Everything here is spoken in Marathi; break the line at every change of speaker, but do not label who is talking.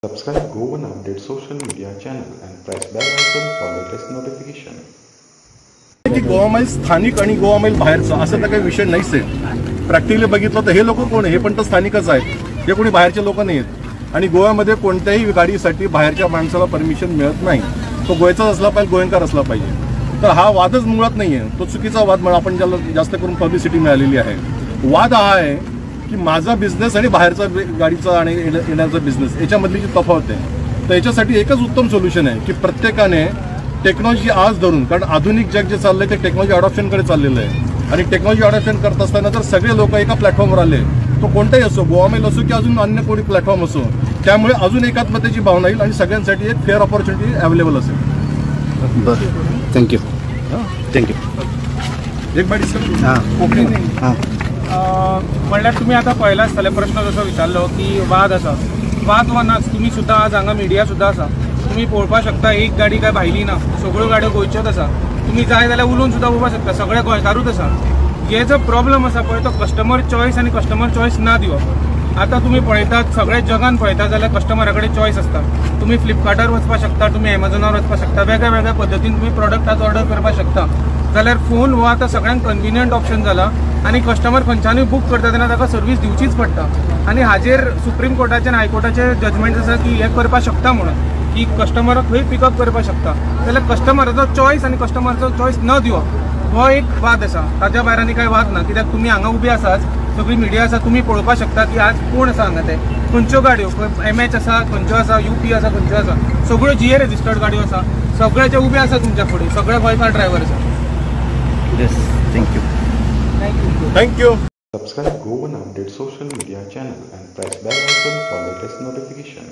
Subscribe Go One Update social media channel and press bell icon for latest notification.
की गोवा मैल स्थानिक आणि गोवा मैल बाहेरचा असं तर काही विषय नाहीच आहे. प्रॅक्टिकली बघितलं तर हे लोक कोण आहे, हे पण तर स्थानिकच आहेत, हे कोणी बाहेरचे लोक नाही आहेत. आणि गोव्यामध्ये कोणत्याही गाडीसाठी बाहेरच्या माणसाला परमिशन मिळत नाही. तो गोव्याचाच असला पाहिजे, गोयंकार असला पाहिजे. तर हा वादच मुळात नाही आहे, तो चुकीचा वाद म्हणून आपण ज्याला जास्त करून पब्लिसिटी मिळालेली आहे. वाद हा आहे की माझा बिझनेस आणि बाहेरचा गाडीचा आणि येण्याचा बिझनेस याच्यामधली जी तफावत आहे. तर याच्यासाठी एकच उत्तम सोल्युशन आहे की प्रत्येकाने टेक्नॉलॉजी आज धरून, कारण आधुनिक जग जे चाललंय ते टेक्नॉलॉजी अडॉप्शनकडे चाललेलं आहे. आणि टेक्नॉलॉजी अडॉप्शन करत असताना जर सगळे लोक एका प्लॅटफॉर्मवर आले, तो कोणताही असो, गोवा मेल असो की अजून अन्य कोणी प्लॅटफॉर्म असो, त्यामुळे अजून एकात्मतेची भावना येईल आणि सगळ्यांसाठी एक फेअर ऑपॉर्च्युनिटी अवेलेबल असेल.
बरं, थँक्यू.
एक बाईट सर.
ओके.
म्हणल्यार तुम्ही आता पळयला आसतले प्रश्न जसो विचारलो की वाद आसा, वाद वनाच तुम्ही सुद्दां आज हांगा मिडिया सुद्दां आसा, तुम्ही पळोवपाक शकता एक गाडी काय भायली ना, सगळ्यो गाड्यो गोंयच्योच आसा. तुम्ही जाय जाल्यार उलोवन सुद्दां पळोवपाक शकता, सगळे गोंयकारूच आसा. हे जो प्रॉब्लेम आसा पळय तो कस्टमर चॉयस आनी कस्टमर चॉयस ना दिवप. आता तुम्ही पळयतात सगळे जगान पळयतात जाल्यार कस्टमरा कडेन चॉयस आसता. तुम्ही फ्लिपकार्टार वचपाक शकता, तुम्ही एमेझॉनार वचपाक शकता, वेगळ्या वेगळ्या पद्दतीन तुम्ही प्रॉडक्ट आज ऑर्डर करपाक शकता. जाल्यार फोन हो आतां सगळ्यांक कन्विनियंट ऑप्शन जाला आणि कस्टमर खंयच्यानूय बूक करता तेन्ना ताका सर्वीस दिवचीच पडटा. आणि हाजेर सुप्रीम कोर्टाचे आनी हायकोर्टाचे जजमेंट आसा की हे करपाक शकता म्हणून, की कस्टमराक खंय पिकअप करपाक शकता. जाल्यार कस्टमराचो चॉयस आनी कस्टमराचो चॉयस न दिवप हो एक वाद आसा. ताज्या भायर आनी कांय वाद ना, कित्याक तुमी हांगा उबे आसात, सगळी मिडिया आसा, तुमी पळोवपाक शकता की आज कोण आसा हांगा ते, खंयच्यो गाडयो, MH आसा, खंयच्यो आसा, UP आसा, खंयच्यो आसा, सगळ्यो GA रजिस्टर्ड गाडयो आसा, सगळ्याचे उबे आसा तुमच्या फुडें, सगळे गोंयकार ड्रायव्हर आसा.
Yes, thank you.
Thank you.
Subscribe Go One Update social media channel and press bell icon for latest notification.